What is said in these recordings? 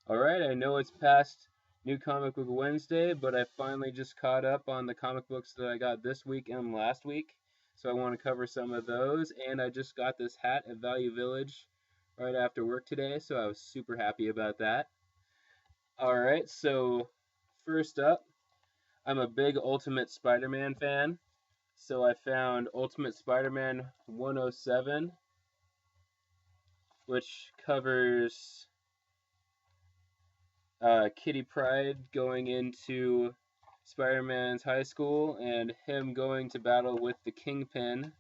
Alright, I know it's past New Comic Book Wednesday, but I finally just caught up on the comic books that I got this week and last week. So I want to cover some of those, and I just got this hat at Value Village right after work today, so I was super happy about that. Alright, so first up, I'm a big Ultimate Spider-Man fan, so I found Ultimate Spider-Man 107, which covers Kitty Pryde going into Spider-Man's high school and him going to battle with the Kingpin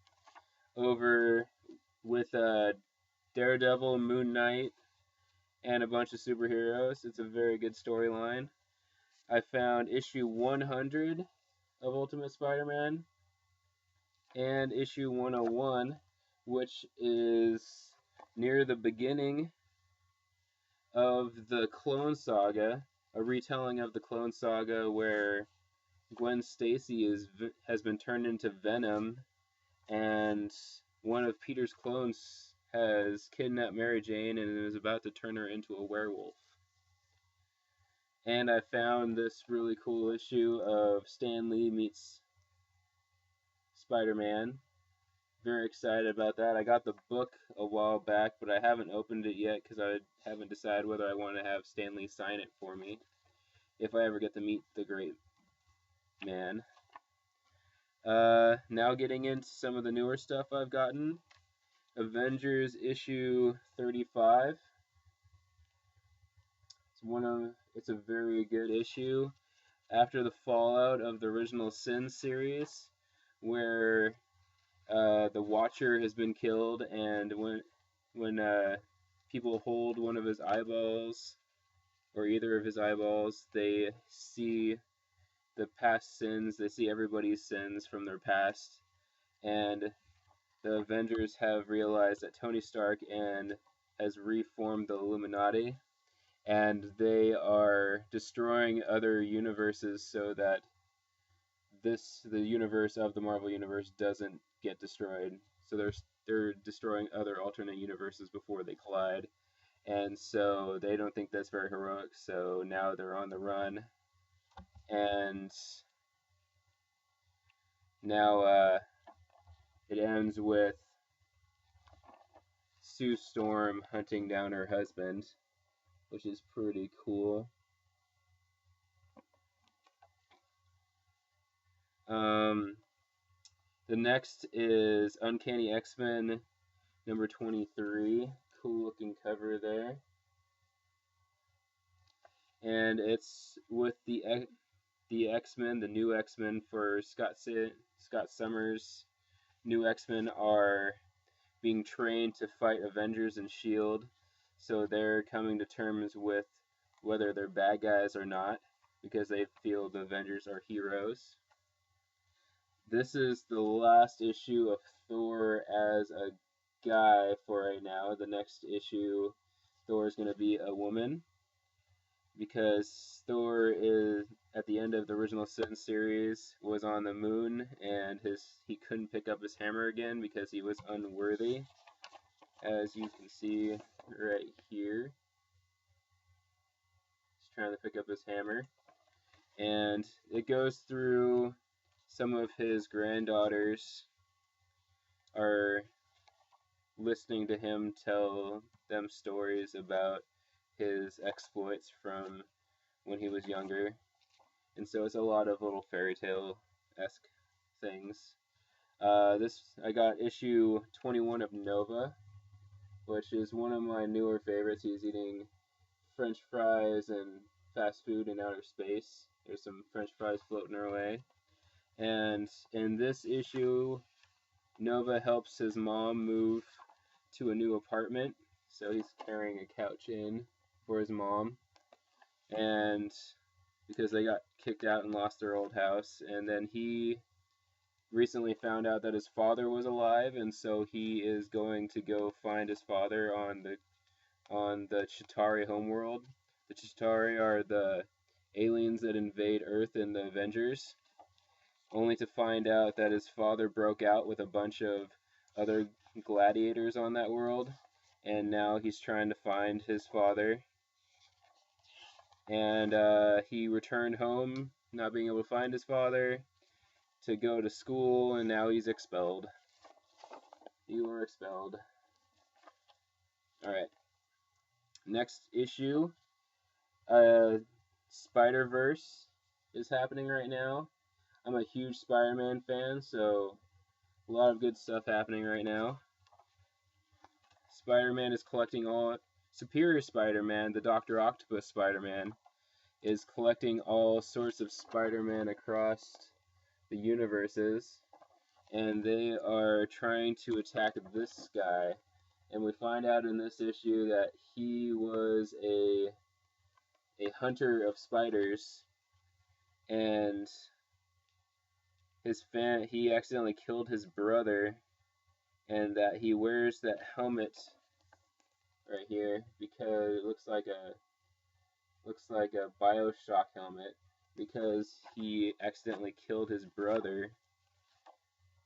over with Daredevil, Moon Knight, and a bunch of superheroes. It's a very good storyline. I found issue 100 of Ultimate Spider-Man and issue 101, which is near the beginning of the Clone Saga, a retelling of the Clone Saga where Gwen Stacy has been turned into Venom, and one of Peter's clones has kidnapped Mary Jane and is about to turn her into a werewolf. And I found this really cool issue of Stan Lee meets Spider-Man. Very excited about that. I got the book a while back, but I haven't opened it yet because I haven't decided whether I want to have Stan Lee sign it for me if I ever get to meet the great man. Now getting into some of the newer stuff I've gotten. Avengers issue 35. It's a very good issue after the fallout of the original Sin series, where the Watcher has been killed, and when people hold one of his eyeballs or either of his eyeballs, they see the past sins. They see everybody's sins from their past, and the Avengers have realized that Tony Stark has reformed the Illuminati, and they are destroying other universes so that the universe of the Marvel universe doesn't get destroyed. So they're destroying other alternate universes before they collide, and so they don't think that's very heroic. So now they're on the run, and now it ends with Sue Storm hunting down her husband, which is pretty cool. The next is Uncanny X-Men number 23. Cool looking cover there. And it's with the X-Men, the new X-Men for Scott Summers. New X-Men are being trained to fight Avengers and S.H.I.E.L.D. So they're coming to terms with whether they're bad guys or not, because they feel the Avengers are heroes. This is the last issue of Thor as a guy for right now. The next issue, Thor is going to be a woman, because Thor is at the end of the original Sin series was on the moon, and he couldn't pick up his hammer again because he was unworthy, as you can see right here. He's trying to pick up his hammer, and it goes through some of his granddaughters are listening to him tell them stories about his exploits from when he was younger. And so it's a lot of little fairy tale-esque things. I got issue 21 of Nova, which is one of my newer favorites. He's eating French fries and fast food in outer space. There's some French fries floating our way. And in this issue, Nova helps his mom move to a new apartment. So he's carrying a couch in for his mom. And because they got kicked out and lost their old house. And then he recently found out that his father was alive, and so he is going to go find his father on the Chitauri homeworld. The Chitauri are the aliens that invade Earth in the Avengers, only to find out that his father broke out with a bunch of other gladiators on that world, and now he's trying to find his father. and he returned home, not being able to find his father, to go to school, and now he's expelled. You are expelled. Alright. Next issue. Spider-Verse is happening right now. I'm a huge Spider-Man fan, so a lot of good stuff happening right now. Spider-Man is collecting all... Superior Spider-Man, the Dr. Octopus Spider-Man, is collecting all sorts of Spider-Man across the universes, and they are trying to attack this guy. And we find out in this issue that he was a hunter of spiders, and he accidentally killed his brother, and that he wears that helmet right here because it looks like a BioShock helmet, because he accidentally killed his brother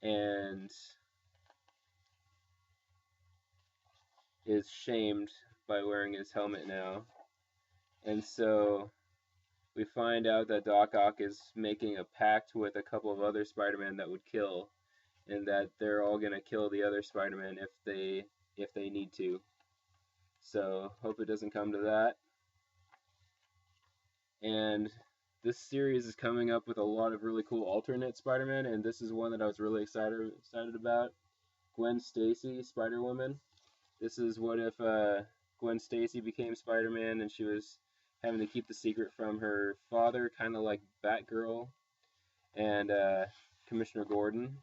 and is shamed by wearing his helmet now. And so we find out that Doc Ock is making a pact with a couple of other Spider-Man that would kill, and that they're all gonna kill the other Spider-Man if they need to. So hope it doesn't come to that. And this series is coming up with a lot of really cool alternate Spider-Man, and this is one that I was really excited about. Gwen Stacy, Spider-Woman. This is what if Gwen Stacy became Spider-Man and she was having to keep the secret from her father, kind of like Batgirl and Commissioner Gordon.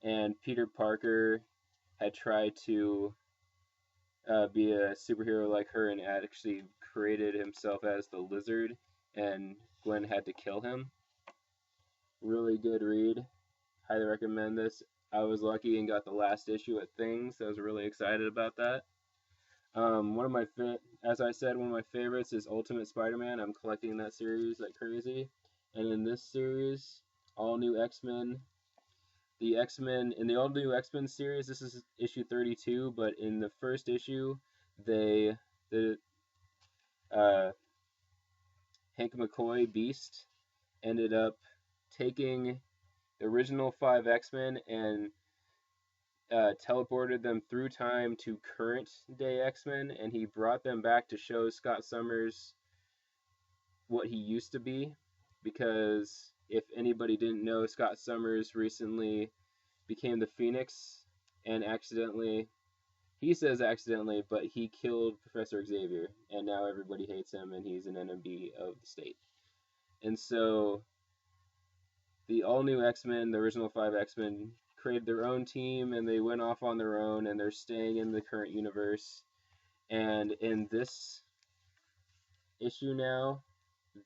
And Peter Parker had tried to be a superhero like her and actually created himself as the Lizard, and Gwen had to kill him. Really good read. Highly recommend this. I was lucky and got the last issue at Things. I was really excited about that. As I said, one of my favorites is Ultimate Spider-Man. I'm collecting that series like crazy. And in this series, all new X-Men. In the all new X-Men series, this is issue 32, but in the first issue, Hank McCoy, Beast, ended up taking the original 5 X-Men and teleported them through time to current day X-Men, and he brought them back to show Scott Summers what he used to be, because if anybody didn't know, Scott Summers recently became the Phoenix, and he says accidentally, but he killed Professor Xavier, and now everybody hates him, and he's an enemy of the state. And so the all-new X-Men, the original 5 X-Men, created their own team, and they went off on their own, and they're staying in the current universe. And in this issue now,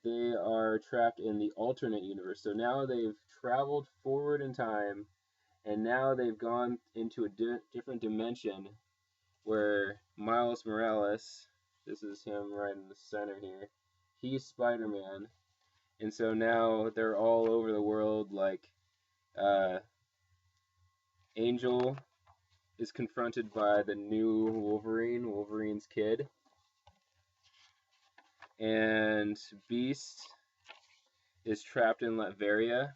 they are trapped in the alternate universe. So now they've traveled forward in time, and now they've gone into a different dimension where Miles Morales, this is him right in the center here, he's Spider-Man. And so now they're all over the world, like Angel is confronted by the new Wolverine's kid, and Beast is trapped in Latveria,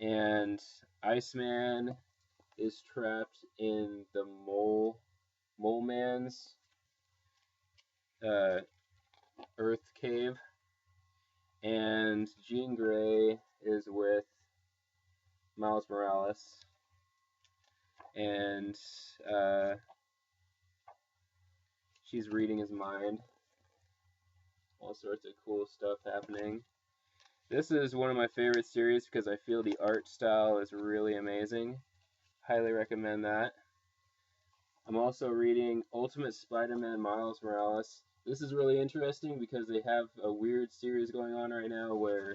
and Iceman is trapped in the Mole Man's Earth cave, and Jean Grey is with Miles Morales, and she's reading his mind. All sorts of cool stuff happening. This is one of my favorite series because I feel the art style is really amazing. Highly recommend that. I'm also reading Ultimate Spider-Man Miles Morales. This is really interesting because they have a weird series going on right now where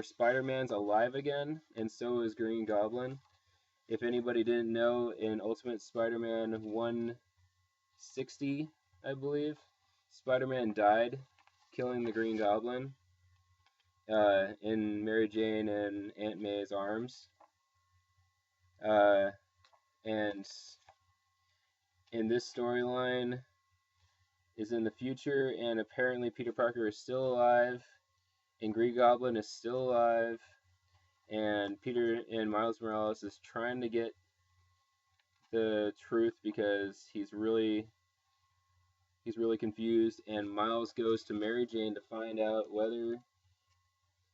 Spider-Man's alive again, and so is Green Goblin. If anybody didn't know, in Ultimate Spider-Man 160, I believe, Spider-Man died, killing the Green Goblin in Mary Jane and Aunt May's arms. And in this storyline, is in the future, and apparently Peter Parker is still alive, and Green Goblin is still alive, and Peter and Miles Morales is trying to get the truth because he's really confused, and Miles goes to Mary Jane to find out whether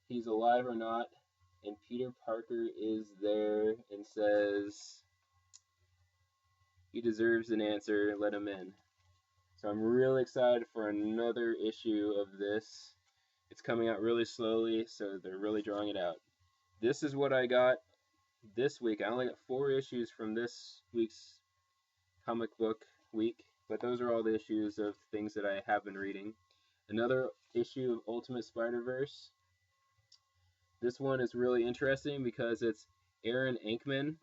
he's alive or not, and Peter Parker is there and says he deserves an answer, let him in. So I'm really excited for another issue of this. It's coming out really slowly, so they're really drawing it out. This is what I got this week. I only got 4 issues from this week's comic book week, but those are all the issues of things that I have been reading. Another issue of Ultimate Spider-Verse. This one is really interesting because it's Aaron Aikman.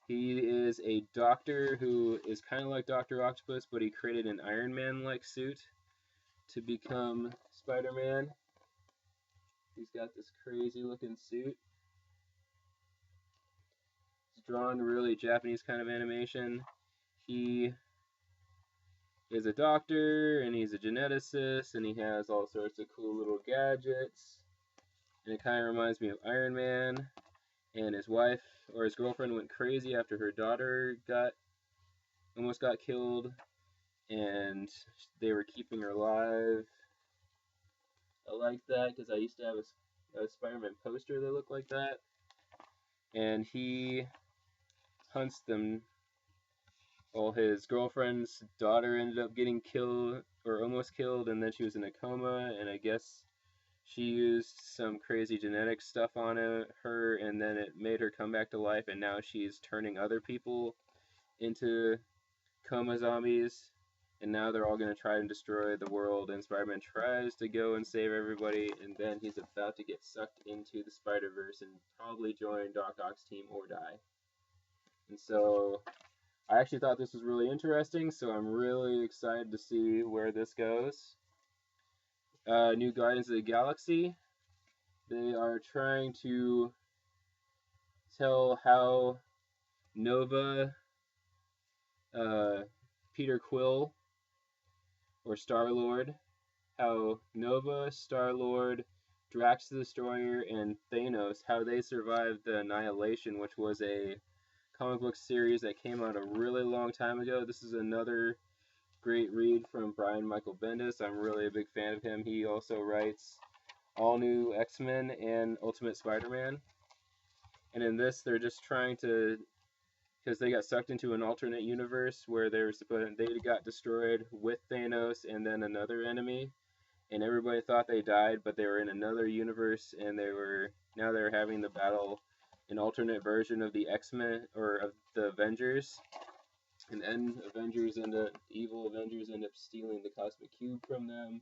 He is a doctor who is kind of like Dr. Octopus, but he created an Iron Man-like suit to become Spider-Man. He's got this crazy looking suit. It's drawn really Japanese kind of animation. He is a doctor, and he's a geneticist, and he has all sorts of cool little gadgets. And it kind of reminds me of Iron Man. And his wife, or his girlfriend, went crazy after her daughter almost got killed, and they were keeping her alive. I like that because I used to have a Spider-Man poster that looked like that. And he hunts them. Well, his girlfriend's daughter ended up getting killed, or almost killed, and then she was in a coma, and I guess she used some crazy genetic stuff on her, and then it made her come back to life, and now she's turning other people into coma zombies, and now they're all going to try and destroy the world, and Spider-Man tries to go and save everybody, and then he's about to get sucked into the Spider-Verse and probably join Doc Ock's team or die. And so I actually thought this was really interesting, so I'm really excited to see where this goes. New Guardians of the Galaxy. They are trying to tell how Nova, Peter Quill, or Star-Lord, how Nova, Star-Lord, Drax the Destroyer, and Thanos, how they survived the Annihilation, which was a comic book series that came out a really long time ago. This is another great read from Brian Michael Bendis. I'm really a big fan of him. He also writes All New X-Men and Ultimate Spider-Man. And in this, they're just trying to, because they got sucked into an alternate universe where they got destroyed with Thanos and then another enemy, and everybody thought they died, but they were in another universe, and now they're having the battle, an alternate version of the X-Men, or of the Avengers. And then evil Avengers end up stealing the Cosmic Cube from them.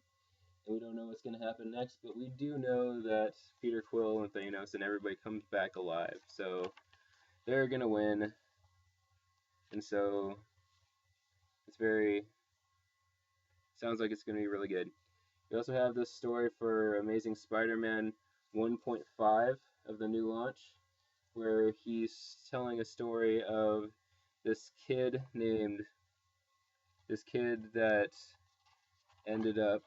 And we don't know what's going to happen next, but we do know that Peter Quill and Thanos and everybody comes back alive. So they're going to win. And so sounds like it's going to be really good. We also have this story for Amazing Spider-Man 1.5 of the new launch, where he's telling a story of this kid that ended up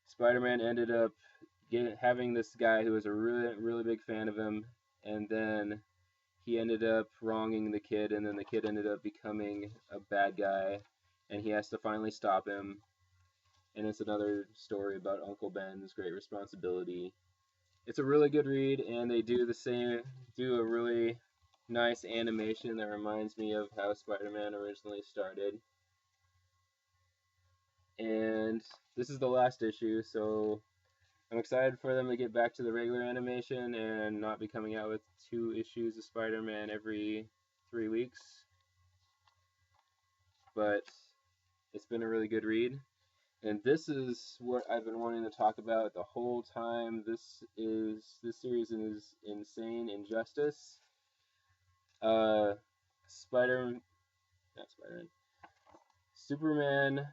Spider-Man ended up having this guy who was a really, really big fan of him, and then he ended up wronging the kid, and then the kid ended up becoming a bad guy, and he has to finally stop him. And it's another story about Uncle Ben's great responsibility. It's a really good read, and they do a really nice animation that reminds me of how Spider-Man originally started. And this is the last issue, so I'm excited for them to get back to the regular animation and not be coming out with 2 issues of Spider-Man every 3 weeks. But it's been a really good read. And this is what I've been wanting to talk about the whole time. This series is insane. Injustice. Superman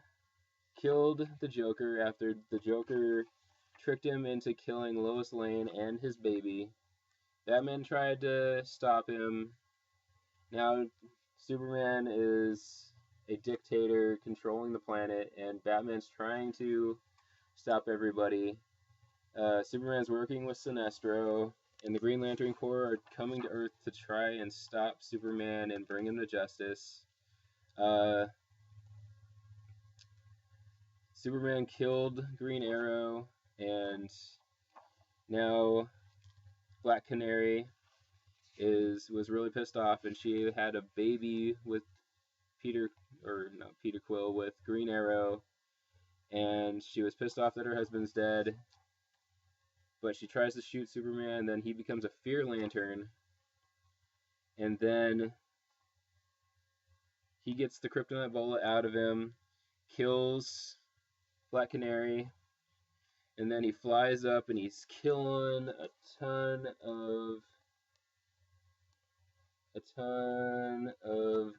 killed the Joker after the Joker tricked him into killing Lois Lane and his baby. Batman tried to stop him. Now Superman is a dictator controlling the planet, and Batman's trying to stop everybody. Superman's working with Sinestro, and the Green Lantern Corps are coming to Earth to try and stop Superman and bring him to justice. Superman killed Green Arrow, and now Black Canary was really pissed off, and she had a baby with Peter Quill with Green Arrow, and she was pissed off that her husband's dead, but she tries to shoot Superman, then he becomes a Fear Lantern, and then he gets the kryptonite bullet out of him, kills Black Canary, and then he flies up and he's killing a ton of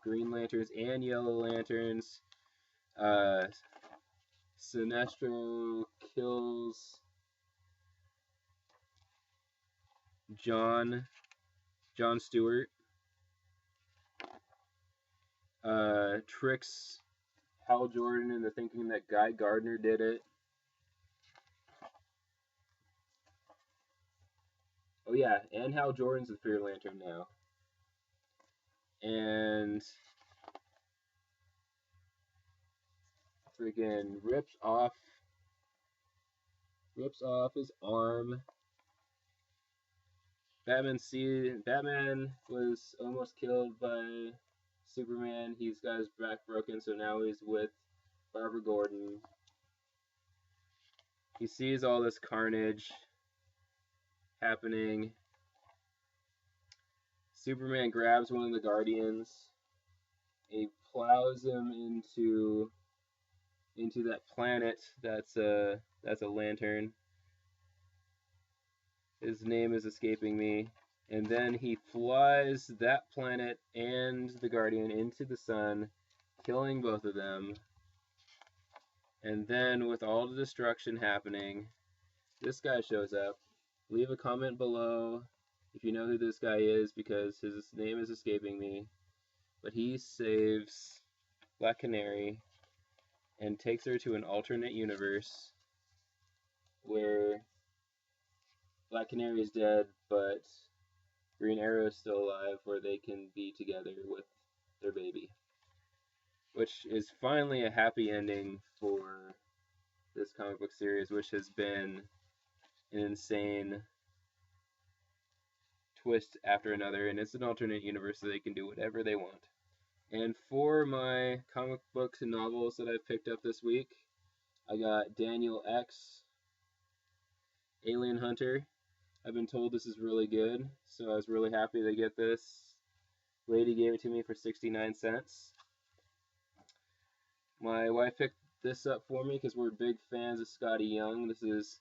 Green Lanterns and Yellow Lanterns. Sinestro kills John Stewart. Tricks Hal Jordan into thinking that Guy Gardner did it. Oh yeah, and Hal Jordan's the Fear Lantern now. And freaking rips off his arm. Batman was almost killed by Superman. He's got his back broken, so now he's with Barbara Gordon. He sees all this carnage happening. Superman grabs one of the Guardians. He plows him into that planet that's a lantern. His name is escaping me. And then he flies that planet and the Guardian into the sun, killing both of them. And then, with all the destruction happening, this guy shows up. Leave a comment below if you know who this guy is, because his name is escaping me. But he saves Black Canary and takes her to an alternate universe where Black Canary is dead, but Green Arrow is still alive, where they can be together with their baby. Which is finally a happy ending for this comic book series, which has been an insane twist after another, and it's an alternate universe, so they can do whatever they want. And for my comic book novels that I've picked up this week, I got Daniel X, Alien Hunter. I've been told this is really good, so I was really happy to get this. Lady gave it to me for 69 cents. My wife picked this up for me because we're big fans of Scotty Young. This is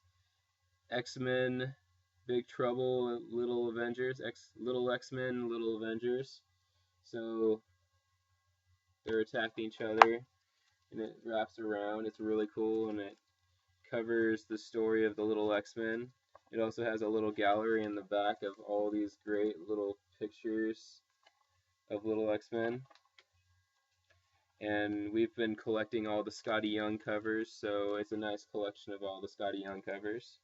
X-Men, Big Trouble, Little Avengers, Little X-Men, Little Avengers. So they're attacking each other, and it wraps around. It's really cool, and it covers the story of the Little X-Men. It also has a little gallery in the back of all these great little pictures of Little X-Men. And we've been collecting all the Scotty Young covers, so it's a nice collection of all the Scotty Young covers.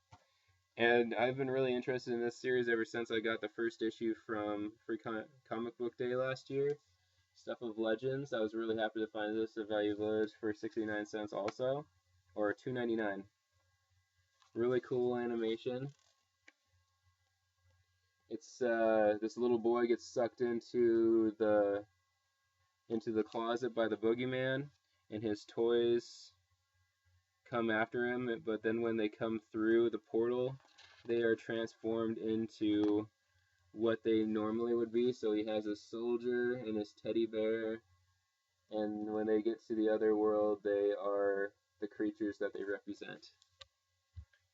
And I've been really interested in this series ever since I got the first issue from Free Comic Book Day last year. Stuff of Legends. I was really happy to find this at Value Village for 69 cents also, or $2.99. Really cool animation. It's this little boy gets sucked into the closet by the boogeyman, and his toys come after him, but then when they come through the portal, they are transformed into what they normally would be. So he has a soldier and his teddy bear, and when they get to the other world, they are the creatures that they represent,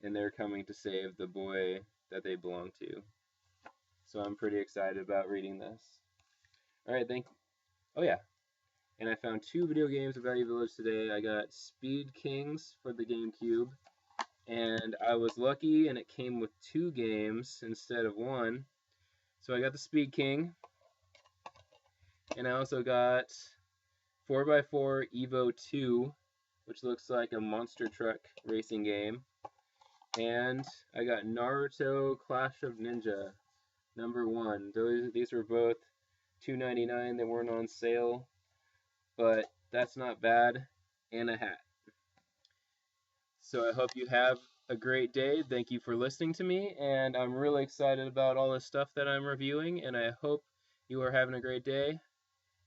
and they're coming to save the boy that they belong to. So I'm pretty excited about reading this. Alright, oh yeah, and I found 2 video games at Value Village today. I got Speed Kings for the Gamecube, and I was lucky and it came with 2 games instead of 1. So I got the Speed King, And I also got 4x4 Evo 2, which looks like a monster truck racing game. And I got Naruto Clash of Ninja #1. These were both $2.99. They weren't on sale, but that's not bad. And a hat. So I hope you have a great day. Thank you for listening to me, and I'm really excited about all the stuff that I'm reviewing, and I hope you are having a great day.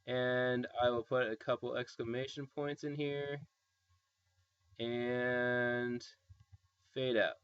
And I will put a couple exclamation points in here, and fade out.